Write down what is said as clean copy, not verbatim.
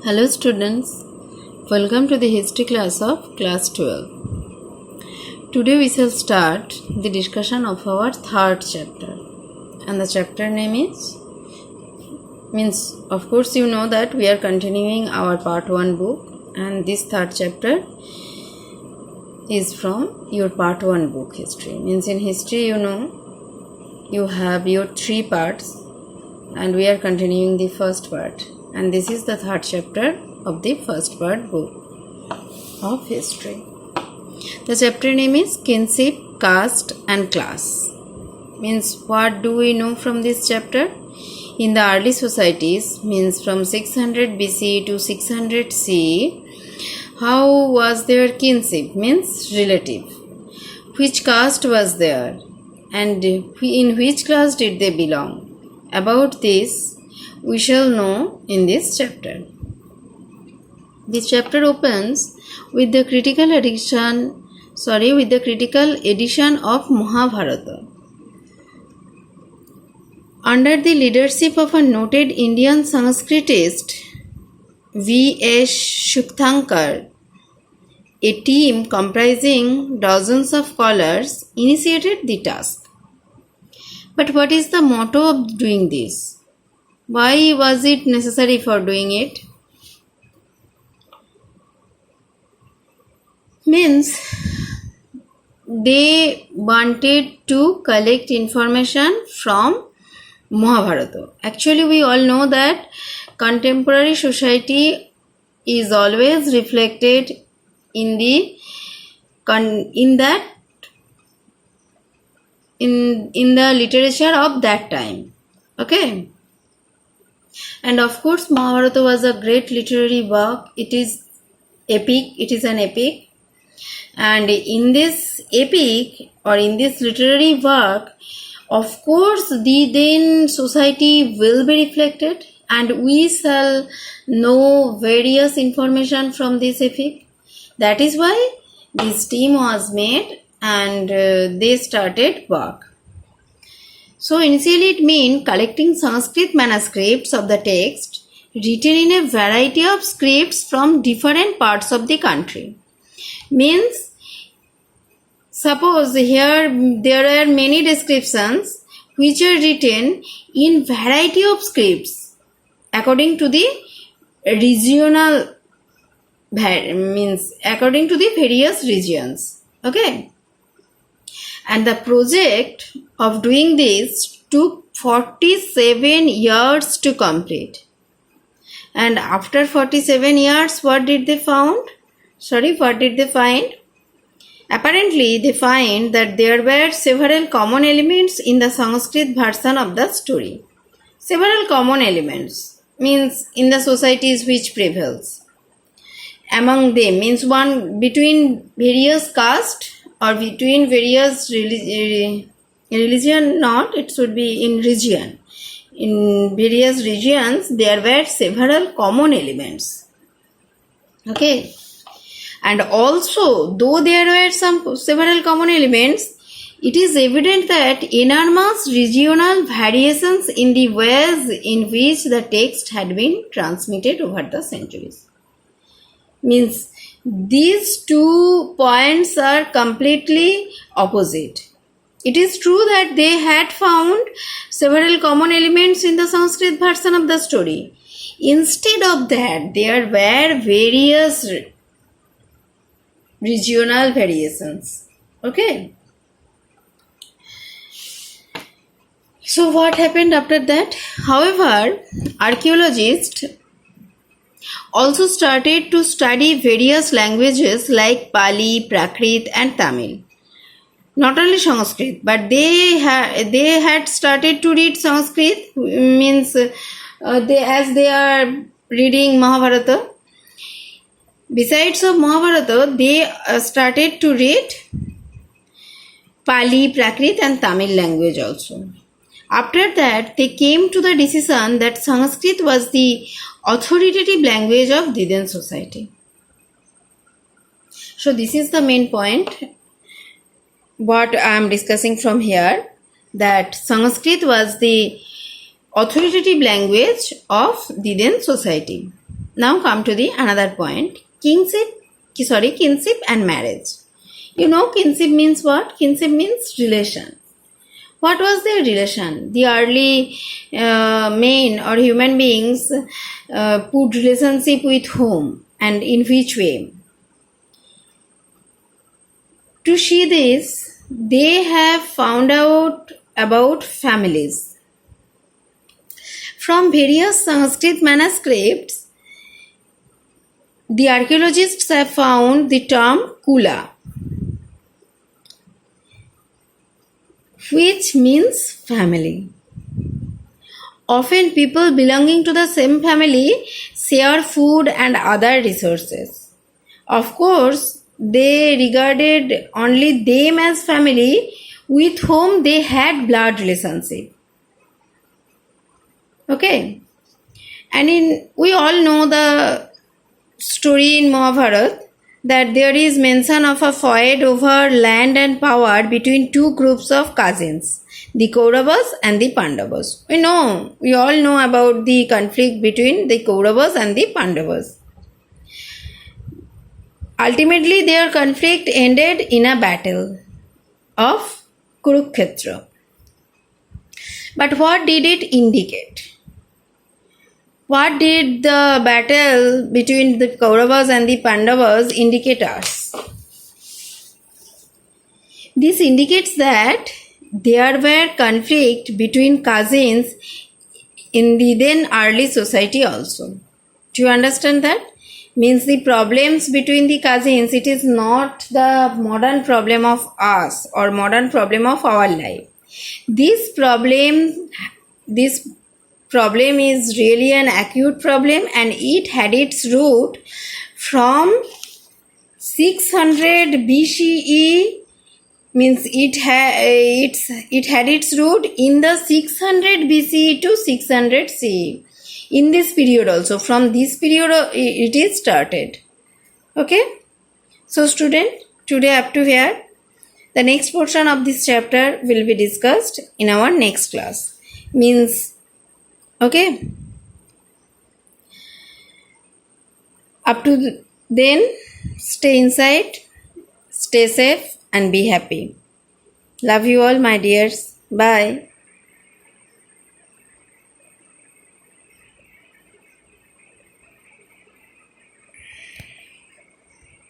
Hello students, welcome to the history class of class 12. Today we shall start the discussion of our third chapter, and the chapter name means of course you know that we are continuing our part 1 book, and this third chapter is from your part 1 book history. Means in history you have your 3 parts and we are continuing the first part. And this is the third chapter of the first part book of history. The chapter name is Kinship, Caste and Class. Means what do we know from this chapter? In the early societies, means from 600 BC to 600 CE, how was their kinship? Means relative. Which caste was there? And in which class did they belong? About this we shall know in this chapter. This chapter opens with the critical edition of Mahabharata. Under the leadership of a noted Indian Sanskritist, V.S. Shuktankar, a team comprising dozens of scholars initiated the task. But what is the motto of doing this? Why was it necessary for doing it? Means they wanted to collect information from Mahabharata. Actually, we all know that contemporary society is always reflected in the literature of that time. Okay. And of course, Mahabharata was a great literary work. It is epic. It is an epic. And in this epic or in this literary work, of course, the then society will be reflected, and we shall know various information from this epic. That is why this team was made and they started work. So initially it meant collecting Sanskrit manuscripts of the text written in a variety of scripts from different parts of the country. Means, suppose here there are many descriptions which are written in variety of scripts according to the according to the various regions. Okay. And the project of doing this took 47 years to complete. And after 47 years, what did they find? Apparently, they find that there were several common elements in the Sanskrit version of the story. Several common elements means in the societies which prevails. Among them means one between various castes or between various religion, not, it should be in region. In various regions, there were several common elements. Okay. And also, though there were several common elements, it is evident that enormous regional variations in the ways in which the text had been transmitted over the centuries. Means these 2 points are completely opposite. It is true that they had found several common elements in the Sanskrit version of the story. Instead of that, there were various regional variations. Okay. So what happened after that? However, archaeologists also started to study various languages like Pali, Prakrit and Tamil. Not only Sanskrit, but they had started to read Sanskrit, means as they are reading Mahabharata. Besides of Mahabharata, they started to read Pali, Prakrit and Tamil language also. After that, they came to the decision that Sanskrit was the authoritative language of the then society. So this is the main point what I am discussing from here, that Sanskrit was the authoritative language of the then society. Now come to the another point, kinship and marriage. You know, kinship means what? Kinship means relation. What was their relation? The early men or human beings put relationship with whom and in which way? To see this, they have found out about families. From various Sanskrit manuscripts, the archaeologists have found the term kula, which means family. Often people belonging to the same family share food and other resources. Of course, they regarded only them as family with whom they had blood relationship. Okay. And we all know the story in Mahabharata that there is mention of a fight over land and power between two groups of cousins, the Kauravas and the Pandavas. We all know about the conflict between the Kauravas and the Pandavas. Ultimately, their conflict ended in a battle of Kurukshetra. But what did it indicate? What did the battle between the Kauravas and the Pandavas indicate us? This indicates that there were conflict between cousins in the then early society also. Do you understand that? Means the problems between the cousins, it is not the modern problem of us or modern problem of our life. This problem is really an acute problem, and it had its root from 600 BCE. Means it had its root in the 600 BCE to 600 CE. In this period also, from this period it is started. Okay. So student, today up to here. The next portion of this chapter will be discussed in our next class. Means, okay. Up to then, stay inside, stay safe and be happy. Love you all, my dears. Bye.